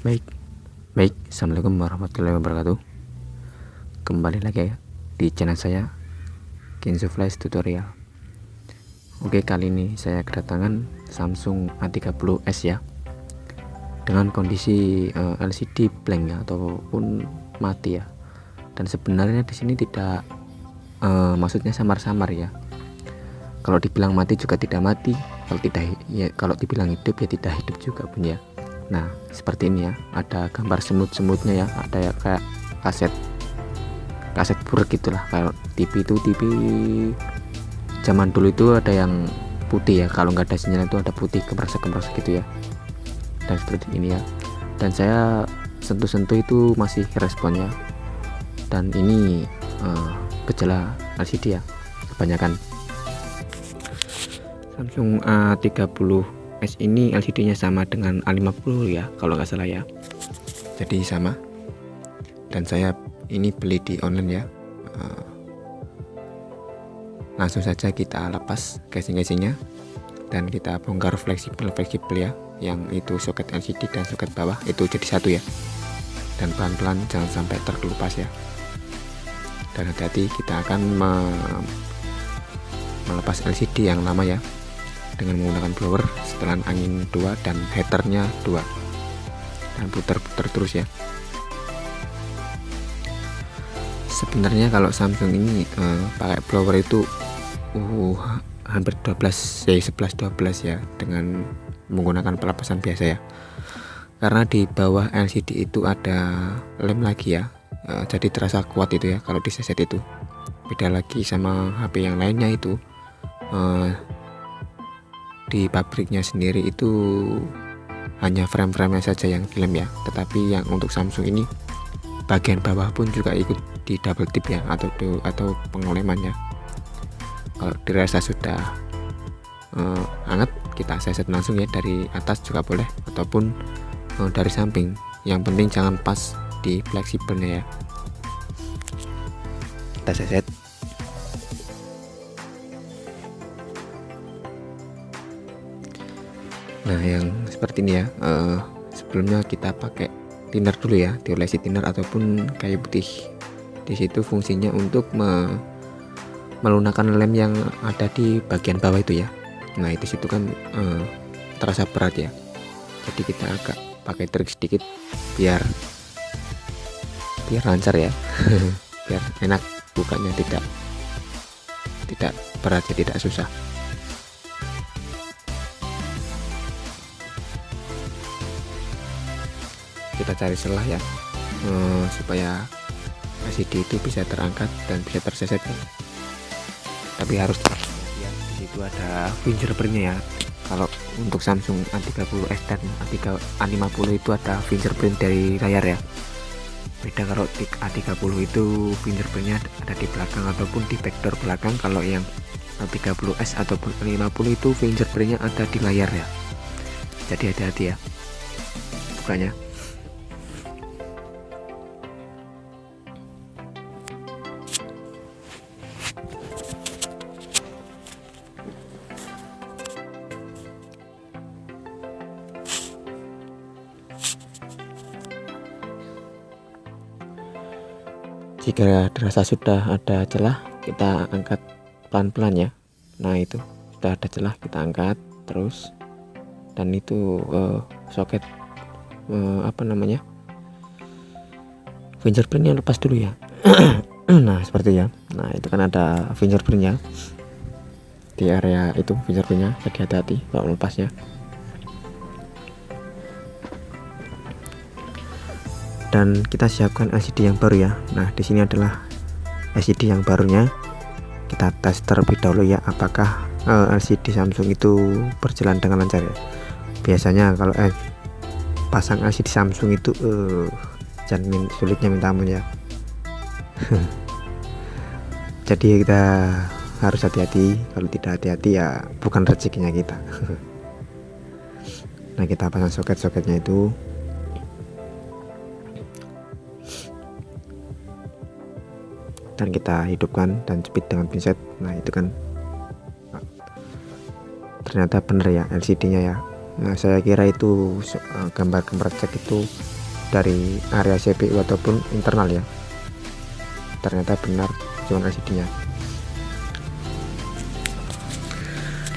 Baik, baik. Assalamualaikum warahmatullahi wabarakatuh. Kembali lagi ya di channel saya, Kenzo Flash Tutorial. Oke, kali ini saya kedatangan Samsung A30s ya, dengan kondisi LCD blank ya, ataupun mati ya. Dan sebenarnya di sini tidak maksudnya samar-samar ya. Kalau dibilang mati juga tidak mati, kalau dibilang hidup ya tidak hidup juga punya. Nah, seperti ini ya, ada gambar semut-semutnya ya, ada ya kayak kaset buruk gitulah. Kalau TV zaman dulu itu ada yang putih ya, kalau nggak ada sinyal itu ada putih kemerasak gitu ya. Dan seperti ini ya, dan saya sentuh-sentuh itu masih responnya. Dan ini gejala LCD ya kebanyakan. Samsung A30s ini LCD nya sama dengan A50 ya, kalau nggak salah ya, jadi sama. Dan saya ini beli di online ya. Langsung saja kita lepas casing-casingnya dan kita bongkar fleksibel ya, yang itu soket LCD dan soket bawah itu jadi satu ya. Dan pelan-pelan jangan sampai terkelupas ya. Dan hati-hati, kita akan melepas LCD yang lama ya, dengan menggunakan blower, setelan angin 2 dan heaternya 2, dan putar-putar terus ya. Sebenarnya kalau Samsung ini pakai blower itu hampir 11-12 ya, dengan menggunakan pelepasan biasa ya, karena di bawah LCD itu ada lem lagi ya. Jadi terasa kuat itu ya kalau diseset itu. Beda lagi sama HP yang lainnya itu, di pabriknya sendiri itu hanya frame-frame saja yang dilem ya, tetapi yang untuk Samsung ini bagian bawah pun juga ikut di double tip ya, atau pengelemannya. Kalau dirasa sudah hangat, kita seset langsung ya, dari atas juga boleh ataupun dari samping. Yang penting jangan pas di fleksibelnya ya. Kita seset. Nah, yang seperti ini ya, sebelumnya kita pakai thinner dulu ya, diolesi thinner ataupun kayu putih. Di situ fungsinya untuk melunakkan lem yang ada di bagian bawah itu ya. Nah, itu situ kan terasa berat ya, jadi kita agak pakai trik sedikit biar lancar ya. Biar enak bukanya, tidak berat ya, tidak susah. Kita cari celah ya, supaya LCD itu bisa terangkat dan bisa terseset ya. Tapi harus ya, di situ ada fingerprintnya ya. Kalau untuk Samsung A30s dan A50 itu ada fingerprint dari layar ya. Beda kalau A30 itu fingerprintnya ada di belakang ataupun di backdoor belakang. Kalau yang A30s ataupun A50 itu fingerprintnya ada di layar ya. Jadi hati-hati ya bukanya. Jika dirasa sudah ada celah, kita angkat pelan-pelan ya. Nah, itu sudah ada celah, kita angkat terus. Dan itu soket fingerprintnya lepas dulu ya. Nah, seperti ya. Nah, itu kan ada fingerprintnya di area itu, fingerprintnya, jadi hati-hati kalau melepasnya. Dan kita siapkan LCD yang baru ya. Nah, di sini adalah LCD yang barunya. Kita tes terlebih dahulu ya, apakah LCD Samsung itu berjalan dengan lancar ya. Biasanya kalau pasang LCD Samsung itu sulitnya minta ampun ya. Jadi kita harus hati-hati. Kalau tidak hati-hati ya bukan rezekinya kita. Nah, kita pasang soket-soketnya itu. Dan kita hidupkan dan jepit dengan pinset. Nah, itu kan ternyata bener ya LCD nya ya, Nah, saya kira itu gambar-gambar cek itu dari area CPU ataupun internal ya, ternyata benar cuma LCD nya.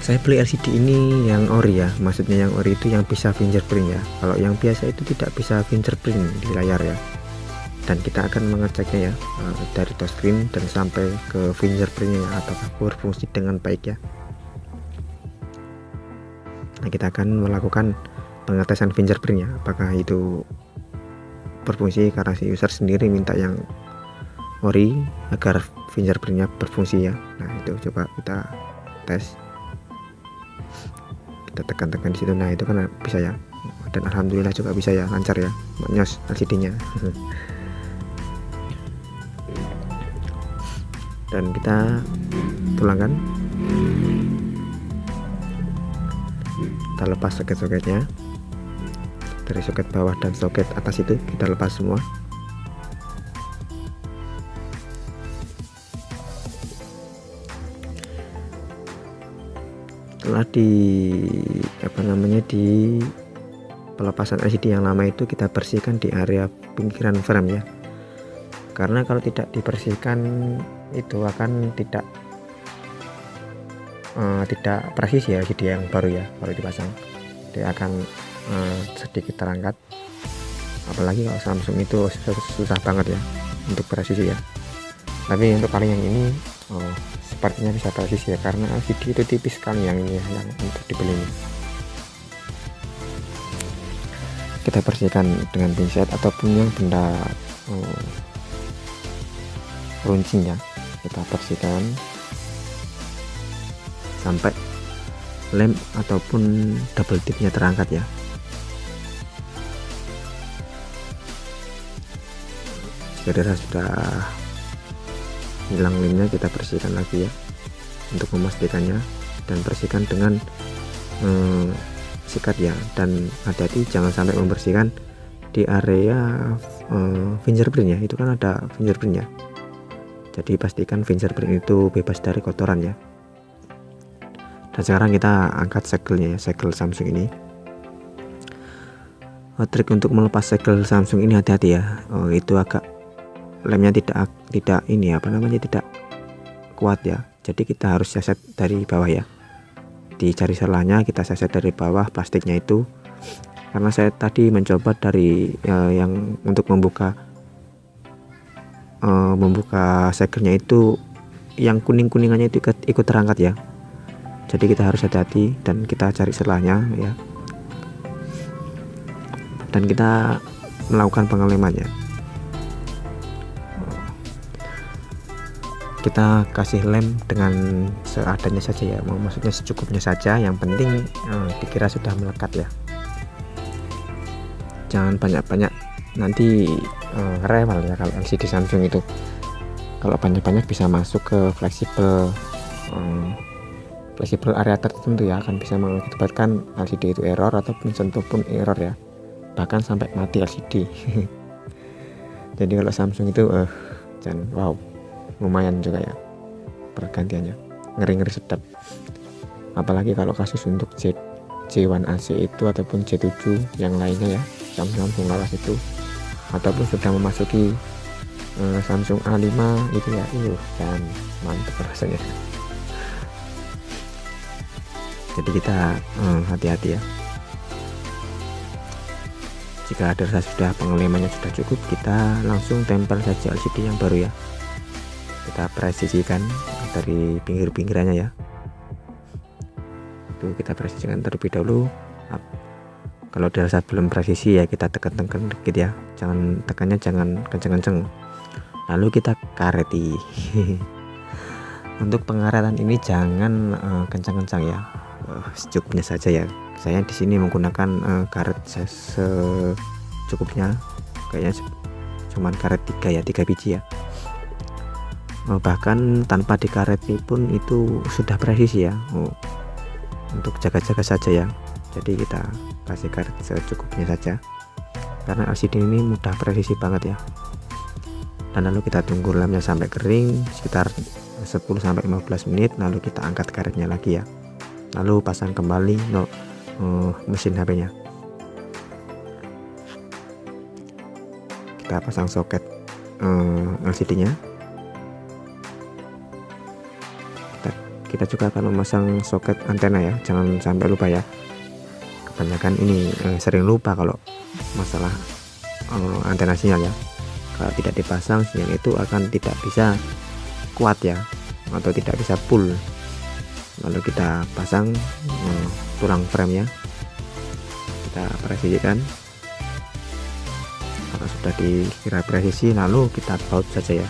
Saya beli LCD ini yang ori ya, maksudnya yang ori itu yang bisa fingerprint ya. Kalau yang biasa itu tidak bisa fingerprint di layar ya. Dan kita akan mengeceknya ya, dari touchscreen dan sampai ke fingerprintnya apakah berfungsi dengan baik ya. Nah, kita akan melakukan pengetesan fingerprintnya, apakah itu berfungsi, karena si user sendiri minta yang ori agar fingerprintnya berfungsi ya. Nah, itu coba kita tes, kita tekan-tekan di situ. Nah, itu kan bisa ya, dan alhamdulillah juga bisa ya, lancar ya, nyos LCD nya. Dan kita pulangkan, kita lepas soket-soketnya dari soket bawah dan soket atas, itu kita lepas semua. Setelah di pelepasan LCD yang lama itu, kita bersihkan di area pinggiran frame ya, karena kalau tidak dibersihkan itu akan tidak presisi ya LCD yang baru ya. Kalau dipasang dia akan sedikit terangkat, apalagi kalau Samsung itu susah banget ya untuk presisi ya. Tapi untuk kali yang ini sepertinya bisa presisi ya, karena LCD itu tipis sekali yang ini, yang untuk dibeli ini. Kita bersihkan dengan pinset ataupun yang benda runcing ya, kita bersihkan sampai lem ataupun double tipnya terangkat ya. Jika sudah hilang lemnya, kita bersihkan lagi ya untuk memastikannya, dan bersihkan dengan sikat ya. Dan hati-hati jangan sampai membersihkan di area fingerprint ya, itu kan ada fingerprint ya, jadi pastikan fingerprint itu bebas dari kotoran ya. Dan sekarang kita angkat segelnya ya, segel Samsung ini. Trik untuk melepas segel Samsung ini, hati-hati ya, itu agak lemnya tidak tidak kuat ya, jadi kita harus seset dari bawah ya, dicari selahnya, kita seset dari bawah plastiknya itu. Karena saya tadi mencoba dari yang untuk membuka segelnya itu, yang kuning-kuningannya itu ikut terangkat ya, jadi kita harus hati-hati dan kita cari selahnya ya, dan kita melakukan pengelemannya. Kita kasih lem dengan seadanya saja ya, maksudnya secukupnya saja, yang penting dikira sudah melekat ya, jangan banyak-banyak, nanti rewel ya. Kalau LCD Samsung itu kalau banyak-banyak bisa masuk ke fleksibel area tertentu ya, akan bisa mengakibatkan LCD itu error ataupun sentuh pun error ya, bahkan sampai mati LCD. Jadi kalau Samsung itu jangan, wow, lumayan juga ya pergantiannya, ngeri-ngeri sedap. Apalagi kalau kasus untuk J1AC itu ataupun J7 yang lainnya ya, Samsung lawas itu, ataupun sudah memasuki Samsung A5 itu ya, dan mantap rasanya. Jadi kita hati-hati ya. Jika ada sudah pengelemannya sudah cukup, kita langsung tempel saja LCD yang baru ya. Kita presisikan dari pinggir-pinggirannya ya, itu kita presisikan terlebih dahulu. Kalau dirasa belum presisi ya, kita tekan-tekan dikit ya, tekannya jangan kenceng-kenceng, lalu kita kareti. Untuk pengaretan ini jangan kencang-kencang ya, secukupnya saja ya. Saya di sini menggunakan karet secukupnya, kayaknya cuman karet 3 biji ya. Bahkan tanpa dikareti pun itu sudah presisi ya, untuk jaga-jaga saja ya. Jadi kita kasih karet secukupnya saja, karena LCD ini mudah presisi banget ya. Dan lalu kita tunggu lemnya sampai kering sekitar 10-15 menit, lalu kita angkat karetnya lagi ya, lalu pasang kembali mesin HP-nya. Kita pasang soket LCD-nya. Kita juga akan memasang soket antena ya, jangan sampai lupa ya. Kebanyakan ini sering lupa kalau masalah antena sinyal ya. Kalau tidak dipasang, sinyal itu akan tidak bisa kuat ya, atau tidak bisa full. Lalu kita pasang tulang frame nya, kita presisikan. Kalau sudah dikira presisi, lalu kita baut saja ya.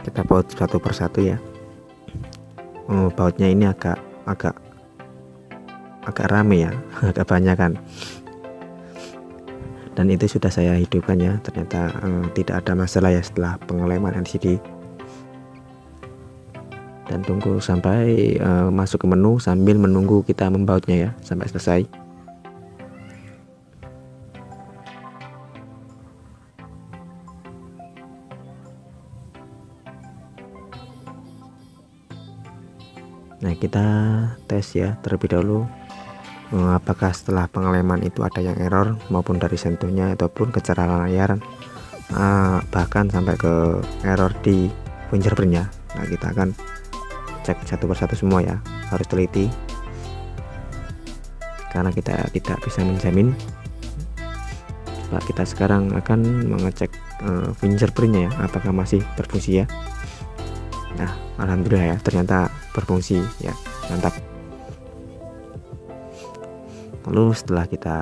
Kita baut satu persatu ya. Bautnya ini agak rame ya, agak banyak kan. Dan itu sudah saya hidupkan ya. Ternyata tidak ada masalah ya setelah pengeleman LCD. Dan tunggu sampai masuk ke menu sambil menunggu kita membautnya ya sampai selesai. Nah, kita tes ya terlebih dahulu apakah setelah pengeleman itu ada yang error maupun dari sentuhnya ataupun kecerahan layar, bahkan sampai ke error di fingerprintnya. Nah, kita akan cek satu persatu semua ya, harus teliti karena kita tidak bisa menjamin. Coba kita sekarang akan mengecek fingerprintnya ya, apakah masih berfungsi ya. Nah, alhamdulillah ya, ternyata berfungsi ya, mantap. Lalu setelah kita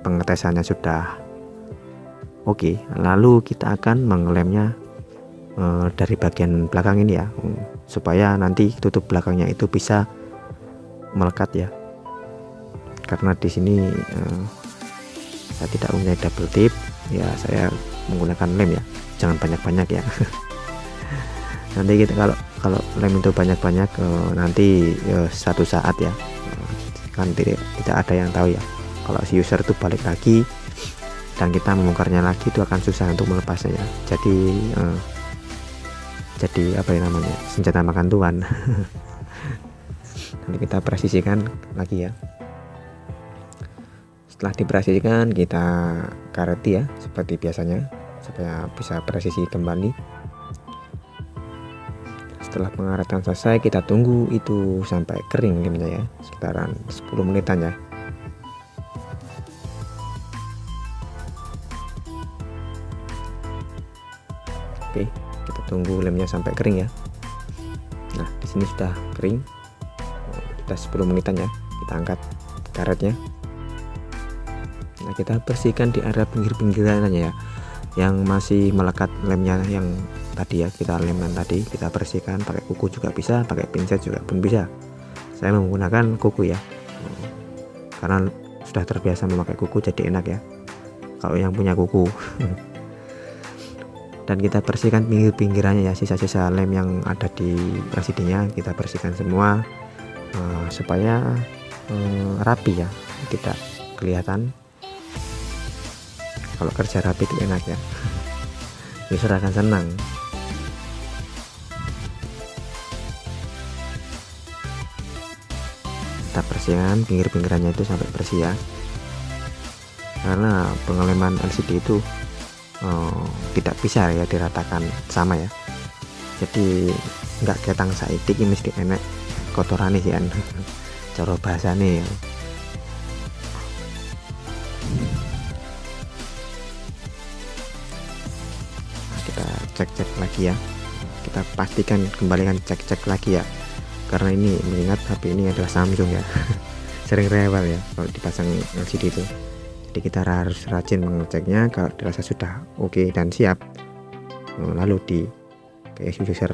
pengetesannya sudah oke, lalu kita akan mengelemnya dari bagian belakang ini ya, supaya nanti tutup belakangnya itu bisa melekat ya. Karena di sini saya tidak punya double tip ya, saya menggunakan lem ya, jangan banyak-banyak ya. Nanti kita kalau lem itu banyak-banyak nanti satu saat ya kan tidak ada yang tahu ya. Kalau si user itu balik lagi dan kita membongkarnya lagi, itu akan susah untuk melepasnya ya. Jadi apa yang namanya, senjata makan tuan. Nanti kita presisikan lagi ya. Setelah dipresisikan, kita kareti ya seperti biasanya supaya bisa presisi kembali. Setelah pengaretan selesai, kita tunggu itu sampai kering lemnya ya, sekitaran 10 menitan ya. Oke, kita tunggu lemnya sampai kering ya. Nah, di sini sudah kering. Kita 10 menitan ya. Kita angkat karetnya. Nah, kita bersihkan di area pinggir-pinggirannya ya, yang masih melekat lemnya yang tadi ya, kita lemkan tadi, kita bersihkan pakai kuku juga bisa, pakai pinset juga pun bisa. Saya menggunakan kuku ya, karena sudah terbiasa memakai kuku, jadi enak ya kalau yang punya kuku. Dan kita bersihkan pinggir-pinggirannya ya, sisa-sisa lem yang ada di LCD-nya kita bersihkan semua supaya rapi ya, tidak kelihatan. Kalau kerja rapi itu enak ya. User akan senang. Kita bersihkan pinggir-pinggirannya itu sampai bersih ya, karena pengeleman LCD itu tidak bisa ya diratakan sama ya. Jadi nggak ketang saiki iki mesti enek kotorane sih kan. Cara bahasane ya. Kita cek-cek lagi ya, kita pastikan kembalikan cek-cek lagi ya, karena ini mengingat HP ini adalah Samsung ya. Sering rewel ya kalau dipasang LCD itu, jadi kita harus rajin mengeceknya. Kalau dirasa sudah oke dan siap, lalu di user